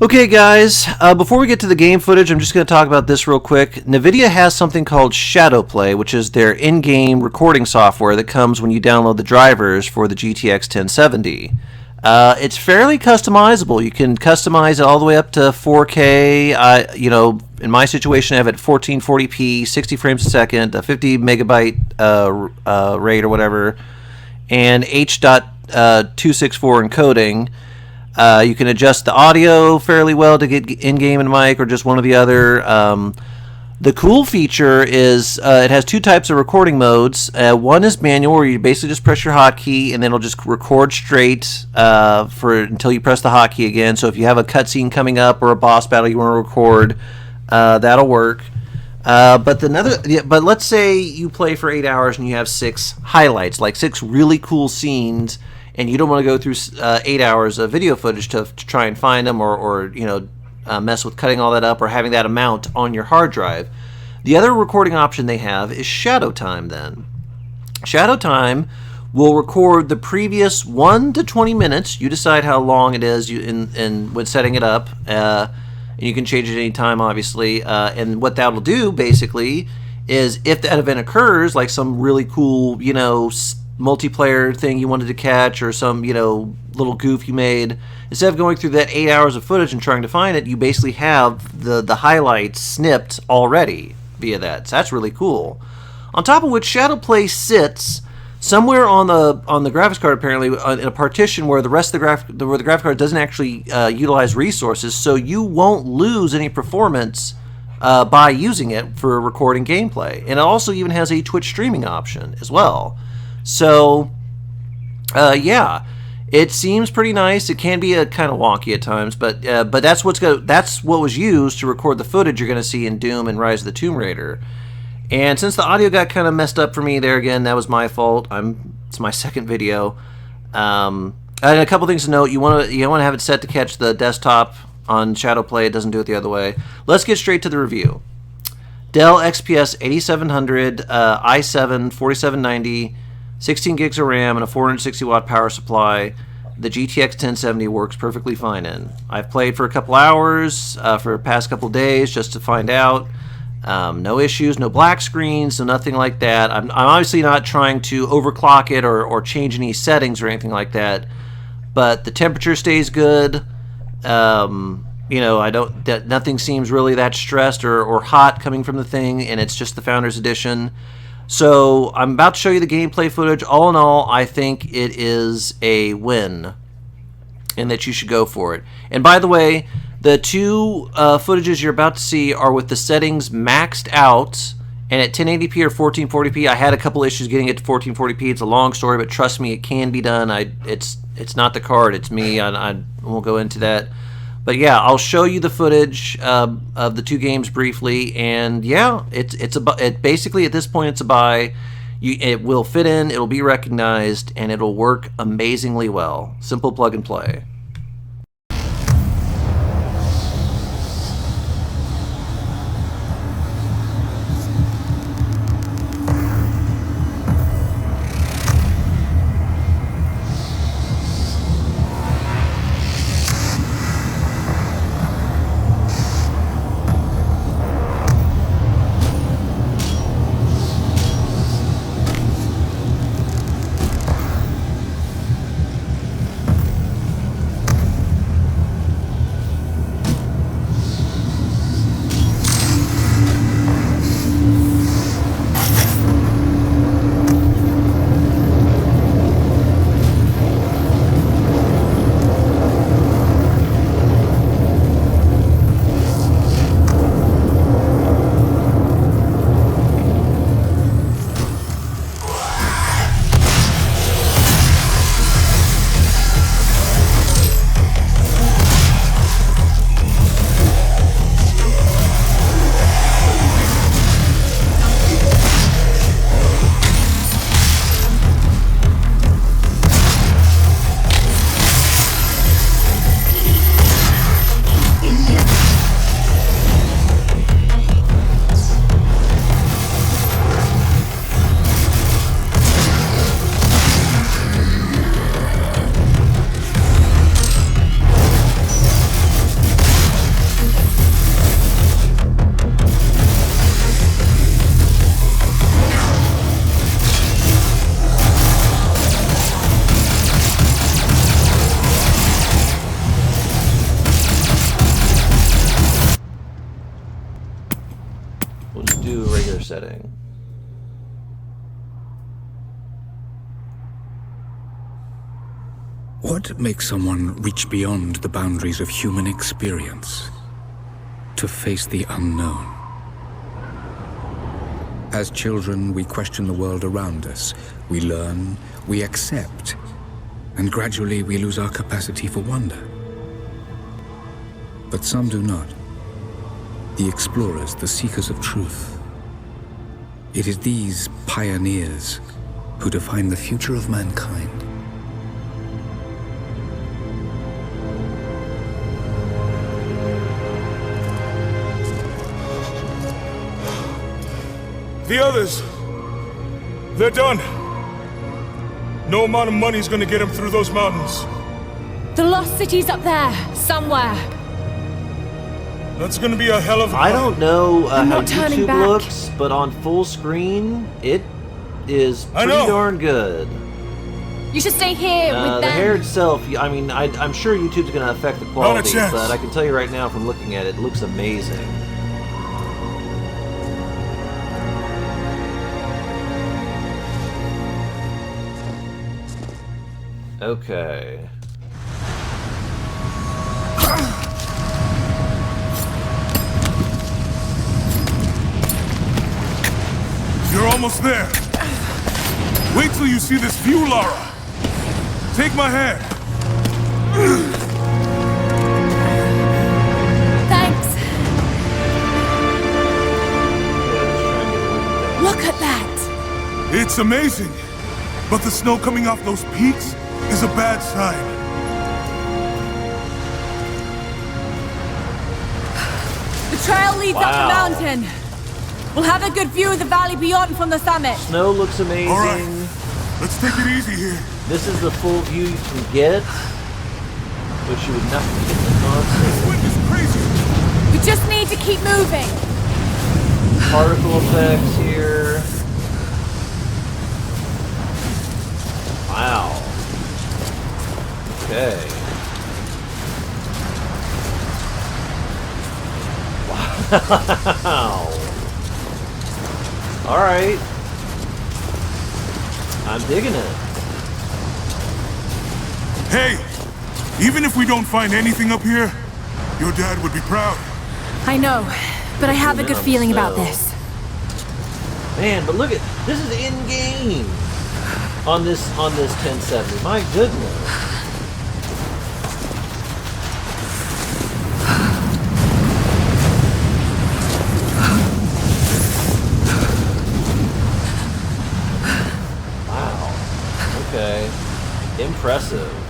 Okay, guys, before we get to the game footage, I'm just going to talk about this real quick. NVIDIA has something called ShadowPlay, which is their in-game recording software that comes when you download the drivers for the GTX 1070. It's fairly customizable. You can customize it all the way up to 4K. In my situation, I have it 1440p, 60 frames a second, a 50 megabyte rate or whatever, and H.264 encoding. You can adjust the audio fairly well to get in-game and mic or just one or the other. The cool feature is it has two types of recording modes. One is manual, where you basically just press your hotkey and then it'll just record straight until you press the hotkey again. So if you have a cutscene coming up or a boss battle you want to record, that'll work. But let's say you play for 8 hours and you have 6 highlights, like 6 really cool scenes, and you don't want to go through 8 hours of video footage to try and find them or mess with cutting all that up or having that amount on your hard drive. The other recording option they have is Shadow Time then. Shadow Time will record the previous 1 to 20 minutes. You decide how long it is when setting it up. And you can change it any time, obviously. And what that'll do, basically, is if that event occurs, like some really cool, multiplayer thing you wanted to catch or some little goof you made, instead of going through that 8 hours of footage and trying to find it, you basically have the highlights snipped already via that. So that's really cool. On top of which, ShadowPlay sits somewhere on the graphics card, apparently in a partition where the rest of the graphics card doesn't actually utilize resources, so you won't lose any performance by using it for recording gameplay. And it also even has a Twitch streaming option as well. So, it seems pretty nice. It can be kind of wonky at times, but that's what was used to record the footage you're going to see in Doom and Rise of the Tomb Raider. And since the audio got kind of messed up for me there again, that was my fault. It's my second video. And a couple things to note: you want to have it set to catch the desktop on ShadowPlay. It doesn't do it the other way. Let's get straight to the review. Dell XPS 8700 i7 4790. 16 gigs of RAM and a 460 watt power supply. The GTX 1070 works perfectly fine in. I've played for a couple hours for the past couple days just to find out. No issues, no black screens, so nothing like that. I'm obviously not trying to overclock it or change any settings or anything like that. But the temperature stays good. Nothing seems really that stressed or hot coming from the thing, and it's just the Founders Edition. So I'm about to show you the gameplay footage. All in all, I think it is a win and that you should go for it. And by the way, the two footages you're about to see are with the settings maxed out and at 1080p or 1440p. I had a couple issues getting it to 1440p. It's a long story, but trust me, it can be done. It's not the card, it's me. I won't go into that. But yeah, I'll show you the footage of the two games briefly, and yeah, it basically at this point it's a buy. It will fit in, it'll be recognized, and it'll work amazingly well. Simple plug and play. setting. What makes someone reach beyond the boundaries of human experience to face the unknown? As children, we question the world around us. We learn, we accept, and gradually we lose our capacity for wonder. But some do not. The explorers, the seekers of truth. It is these pioneers who define the future of mankind. The others, they're done. No amount of money is gonna get them through those mountains. The lost city's up there, somewhere. That's gonna be a hell of a... I don't know how not turning YouTube back. looks, but on full screen, it is I pretty know. darn good. You should stay here with The them. hair itself, I mean, I'm sure YouTube's going to affect the quality, chance. but I can tell you right now from looking at it, it looks amazing. Okay. You're almost there. Wait till you see this view, Lara. Take my hand. Thanks. Look at that. It's amazing. But the snow coming off those peaks is a bad sign. The trail leads up the mountain. We'll have a good view of the valley beyond from the summit. Snow looks amazing. All right, let's take it easy here. This is the full view you can get, which you would not get in the concert. This wind is crazy. We just need to keep moving. Particle effects here. Wow. Okay. Wow. All right. I'm digging it. Hey, even if we don't find anything up here, your dad would be proud. I know, but I have a good feeling about this. Man, but look at this is in game on this 1070. My goodness. Wow. Okay. Impressive.